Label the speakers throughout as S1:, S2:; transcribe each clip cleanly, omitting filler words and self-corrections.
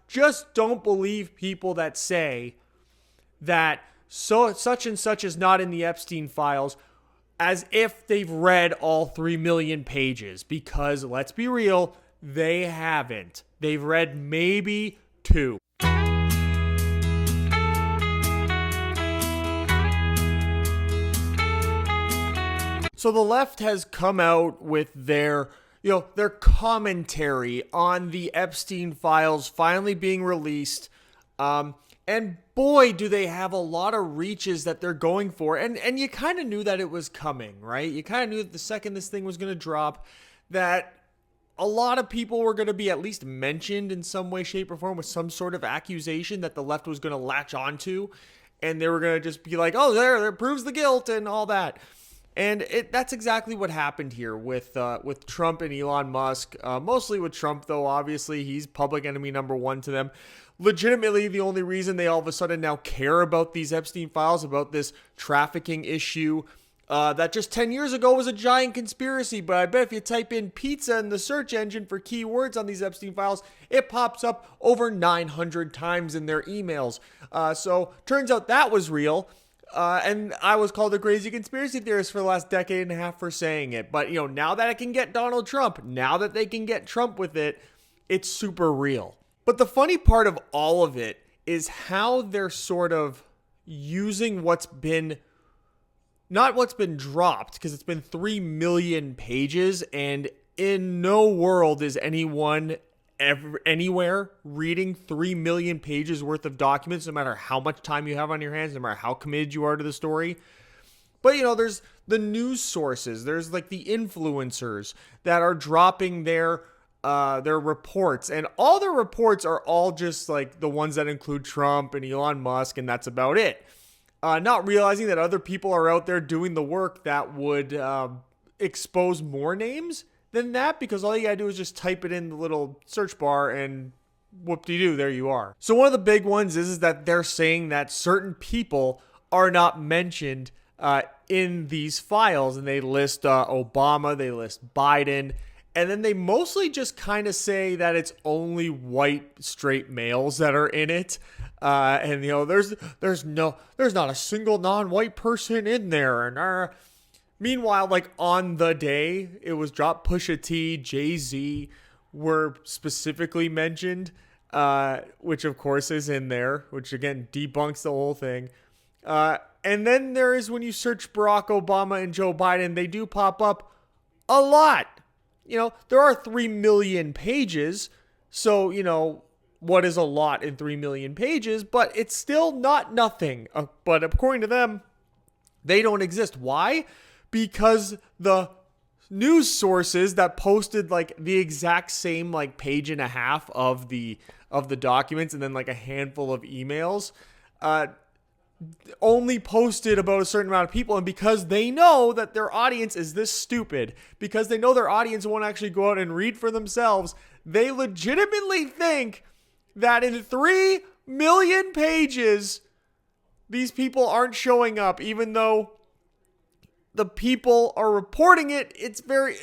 S1: just don't believe people that say that such and such is not in the Epstein files as if they've read all 3 million pages, because let's be real, they haven't. They've read maybe 2. So the left has come out with their commentary on the Epstein Files finally being released. And boy, do they have a lot of reaches that they're going for. And you kind of knew that it was coming, right? You kind of knew that the second this thing was going to drop, that a lot of people were going to be at least mentioned in some way, shape, or form with some sort of accusation that the left was going to latch onto. And they were going to just be like, oh, there proves the guilt and all that. And that's exactly what happened here with Trump and Elon Musk. Mostly with Trump, though. Obviously, he's public enemy number 1 to them. Legitimately, the only reason they all of a sudden now care about these Epstein files, about this trafficking issue, that just 10 years ago was a giant conspiracy. But I bet if you type in pizza in the search engine for keywords on these Epstein files, it pops up over 900 times in their emails. So turns out that was real. And I was called a crazy conspiracy theorist for the last decade and a half for saying it. But, now that I can get Donald Trump, now that they can get Trump with it, it's super real. But the funny part of all of it is how they're sort of using not what's been dropped, because it's been 3 million pages, and in no world is anyone anywhere reading 3 million pages worth of documents, no matter how much time you have on your hands, no matter how committed you are to the story. But there's the news sources, there's like the influencers that are dropping their reports, and all their reports are all just like the ones that include Trump and Elon Musk, and that's about it. Not realizing that other people are out there doing the work that would expose more names than that, because all you gotta do is just type it in the little search bar and whoop-de-doo, there you are. So one of the big ones is that they're saying that certain people are not mentioned in these files, and they list Obama, they list Biden, and then they mostly just kind of say that it's only white straight males that are in it. And there's not a single non-white person in there, and meanwhile, like on the day it was dropped, Pusha T, Jay-Z were specifically mentioned, which of course is in there, which again debunks the whole thing. And then there is, when you search Barack Obama and Joe Biden, they do pop up a lot. There are 3 million pages, so what is a lot in 3 million pages, but it's still not nothing. But according to them, they don't exist. Why? Because the news sources that posted like the exact same like page and a half of the documents, and then like a handful of emails, only posted about a certain amount of people. And because they know that their audience is this stupid, because they know their audience won't actually go out and read for themselves, they legitimately think that in 3 million pages, these people aren't showing up, even though the people are reporting it. It's very,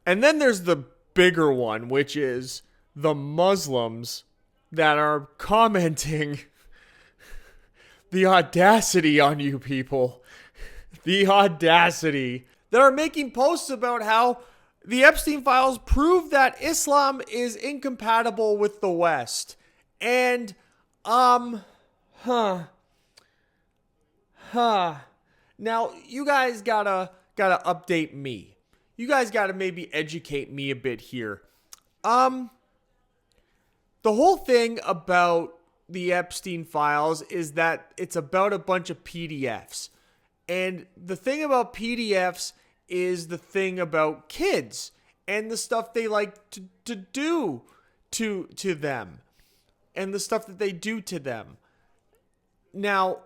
S1: And then there's the bigger one, which is the Muslims that are commenting. The audacity on you people. The audacity. That are making posts about how the Epstein Files prove that Islam is incompatible with the West. And, Now, you guys gotta update me. You guys gotta maybe educate me a bit here. The whole thing about the Epstein Files is that it's about a bunch of PDFs. And the thing about PDFs is the thing about kids and the stuff they like to do to them, and the stuff that they do to them. Now,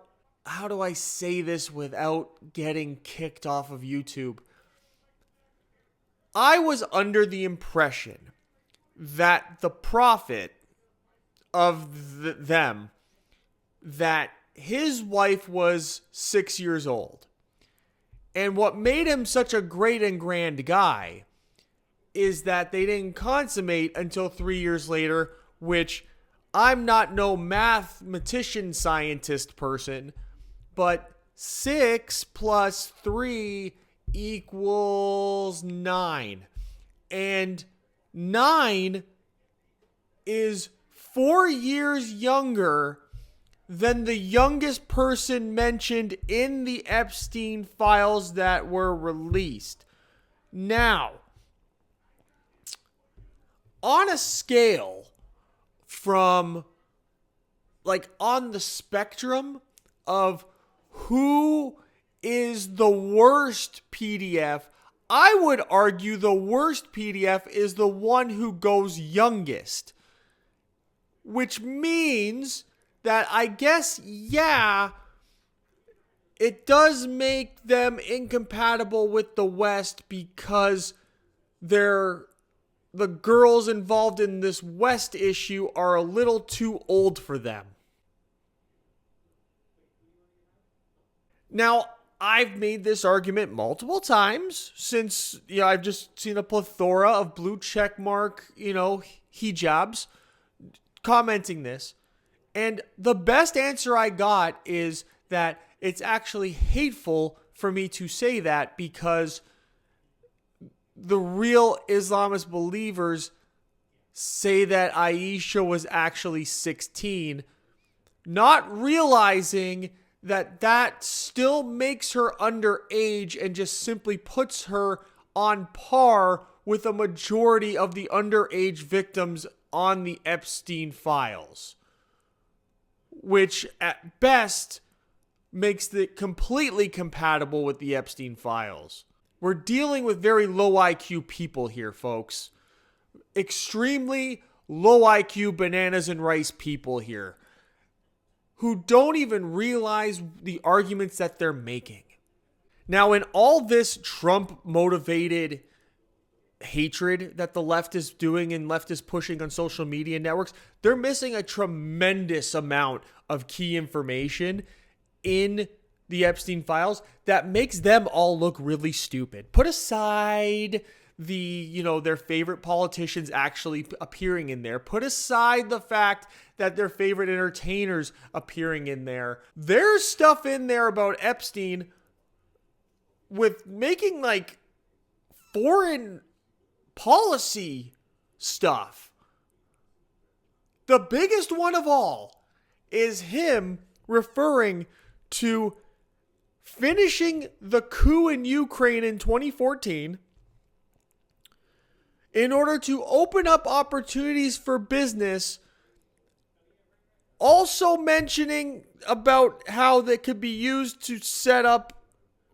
S1: how do I say this without getting kicked off of YouTube? I was under the impression that the prophet of them, that his wife was 6 years old. And what made him such a great and grand guy is that they didn't consummate until 3 years later, which I'm not no mathematician scientist person, but 6 plus 3 equals 9. And 9 is 4 years younger than the youngest person mentioned in the Epstein files that were released. Now, on a scale from, like, on the spectrum of who is the worst PDF, I would argue the worst PDF is the one who goes youngest. Which means that I guess, yeah, it does make them incompatible with the West because the girls involved in this West issue are a little too old for them. Now, I've made this argument multiple times since, I've just seen a plethora of blue checkmark, hijabs commenting this. And the best answer I got is that it's actually hateful for me to say that because the real Islamist believers say that Aisha was actually 16, not realizing that still makes her underage and just simply puts her on par with a majority of the underage victims on the Epstein Files, which at best makes it completely compatible with the Epstein Files. We're dealing with very low IQ people here, folks. Extremely low IQ bananas and rice people here who don't even realize the arguments that they're making. Now, in all this Trump-motivated hatred that the left is doing and left is pushing on social media networks, they're missing a tremendous amount of key information in the Epstein Files that makes them all look really stupid. Put aside their favorite politicians actually appearing in there. Put aside the fact that their favorite entertainers appearing in there. There's stuff in there about Epstein with making like foreign policy stuff. The biggest one of all is him referring to finishing the coup in Ukraine in 2014 in order to open up opportunities for business, also mentioning about how they could be used to set up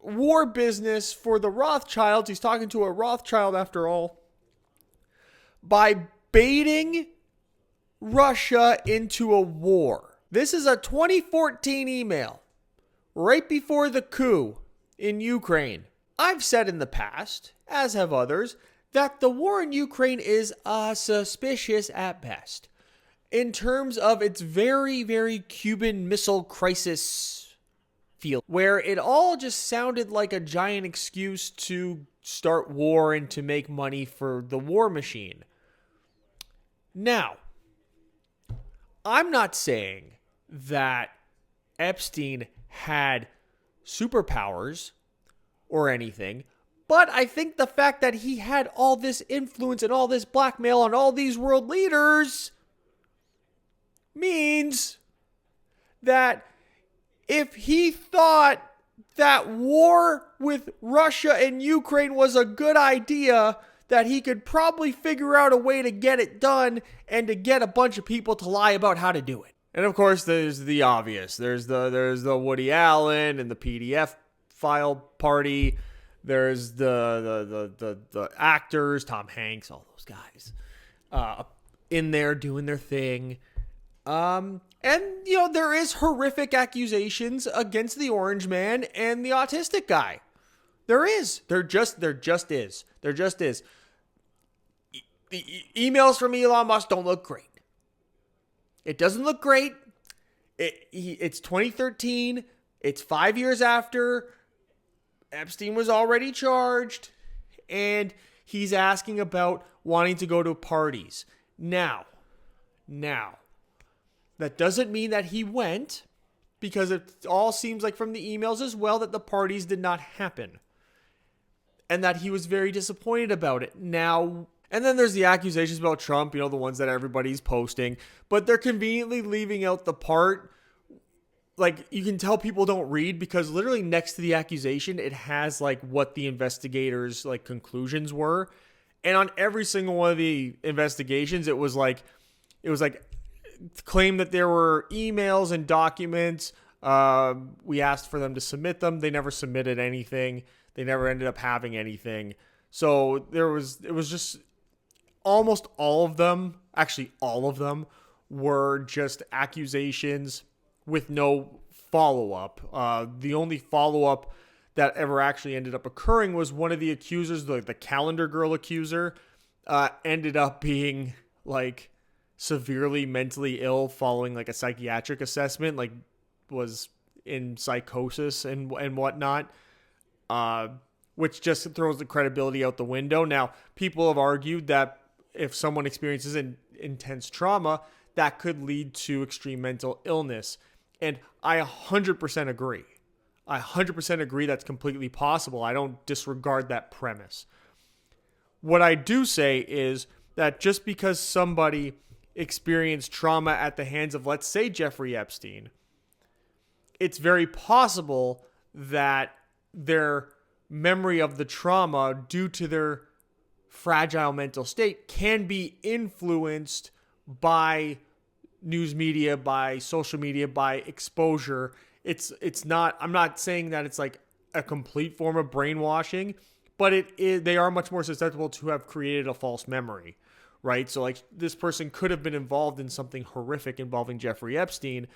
S1: war business for the Rothschilds. He's talking to a Rothschild after all. By baiting Russia into a war. This is a 2014 email, right before the coup in Ukraine. I've said in the past, as have others, that the war in Ukraine is suspicious at best in terms of its very, very Cuban Missile Crisis feel, where it all just sounded like a giant excuse to start war and to make money for the war machine. Now, I'm not saying that Epstein had superpowers or anything, but I think the fact that he had all this influence and all this blackmail on all these world leaders means that if he thought that war with Russia and Ukraine was a good idea, that he could probably figure out a way to get it done and to get a bunch of people to lie about how to do it. And of course, there's the obvious. There's the Woody Allen and the PDF file party. There's the actors, Tom Hanks, all those guys, in there doing their thing. And there is horrific accusations against the Orange Man and the autistic guy. There is. There just is. The emails from Elon Musk don't look great. It doesn't look great. It's 2013. It's 5 years after Epstein was already charged, and he's asking about wanting to go to parties. Now, that doesn't mean that he went, because it all seems like from the emails as well that the parties did not happen. And that he was very disappointed about it. Now, and then there's the accusations about Trump, the ones that everybody's posting. But they're conveniently leaving out the part, like, you can tell people don't read, because literally next to the accusation, it has, like, what the investigators' like conclusions were. And on every single one of the investigations, it was like claimed that there were emails and documents. We asked for them to submit them. They never submitted anything. They never ended up having anything. So it was just almost all of them, actually all of them, were just accusations with no follow-up. The only follow-up that ever actually ended up occurring was one of the accusers, the calendar girl accuser, ended up being like severely mentally ill following like a psychiatric assessment, like was in psychosis and whatnot, which just throws the credibility out the window. Now, people have argued that if someone experiences intense trauma, that could lead to extreme mental illness. And I 100% agree. I 100% agree that's completely possible. I don't disregard that premise. What I do say is that just because somebody experienced trauma at the hands of, let's say, Jeffrey Epstein, it's very possible that their memory of the trauma, due to their fragile mental state, can be influenced by news media, by social media, by exposure. It's not, I'm not saying that it's like a complete form of brainwashing, but they are much more susceptible to have created a false memory, right? So like this person could have been involved in something horrific involving Jeffrey Epstein,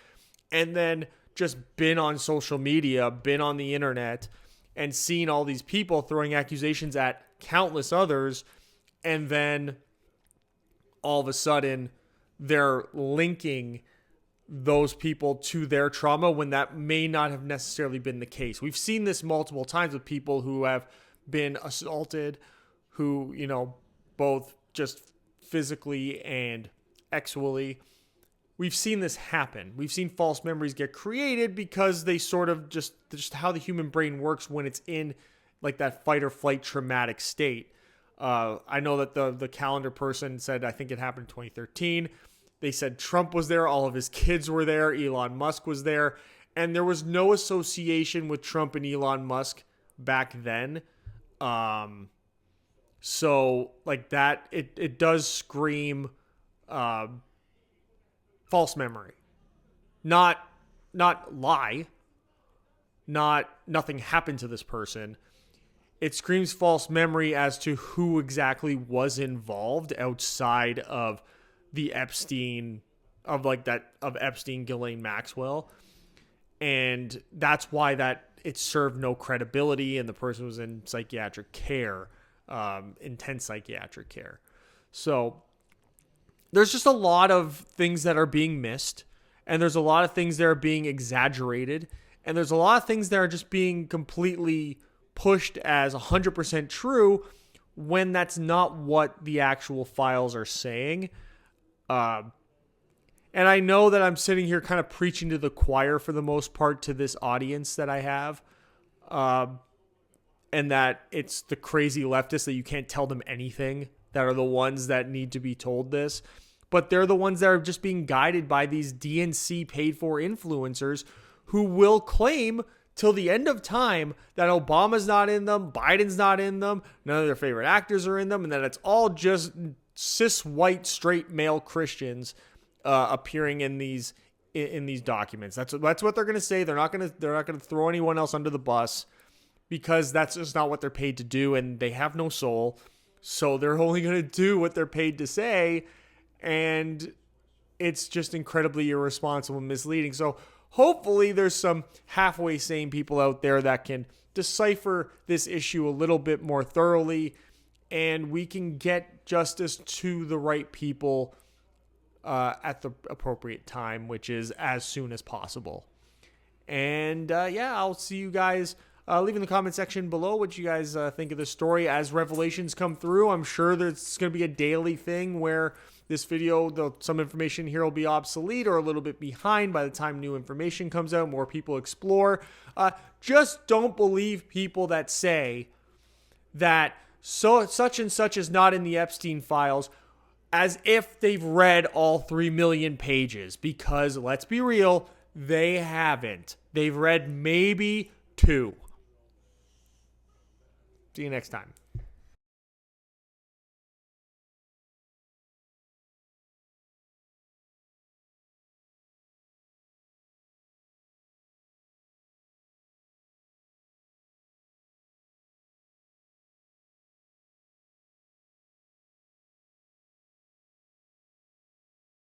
S1: and then just been on social media, been on the internet, and seen all these people throwing accusations at countless others, and then all of a sudden they're linking those people to their trauma when that may not have necessarily been the case. We've seen this multiple times with people who have been assaulted, who, both just physically and sexually. We've seen this happen. We've seen false memories get created because they sort of just how the human brain works when it's in like that fight or flight traumatic state. I know that the calendar person said, I think it happened in 2013. They said Trump was there. All of his kids were there. Elon Musk was there. And there was no association with Trump and Elon Musk back then. So like that, it does scream false memory. Not lie. Nothing happened to this person. It screams false memory as to who exactly was involved outside of the Epstein, of Epstein, Ghislaine Maxwell. And that's why that it served no credibility, and the person was in psychiatric care, intense psychiatric care. So there's just a lot of things that are being missed, and there's a lot of things that are being exaggerated, and there's a lot of things that are just being completely pushed as 100% true when that's not what the actual files are saying. And I know that I'm sitting here kind of preaching to the choir for the most part to this audience that I have, and that it's the crazy leftists that you can't tell them anything that are the ones that need to be told this. But they're the ones that are just being guided by these DNC paid for influencers who will claim till the end of time that Obama's not in them, Biden's not in them, none of their favorite actors are in them, and that it's all just cis white straight male Christians appearing in these documents. That's what they're going to say. They're not going to throw anyone else under the bus, because that's just not what they're paid to do, and they have no soul. So they're only going to do what they're paid to say, and it's just incredibly irresponsible and misleading. So hopefully there's some halfway sane people out there that can decipher this issue a little bit more thoroughly, and we can get justice to the right people at the appropriate time, which is as soon as possible. And I'll see you guys Leave in the comment section below what you guys think of this story as revelations come through. I'm sure there's going to be a daily thing where this video, some information here will be obsolete or a little bit behind by the time new information comes out, more people explore. Just don't believe people that say that such and such is not in the Epstein Files as if they've read all 3 million pages, because let's be real, they haven't. They've read maybe 2. See you next time.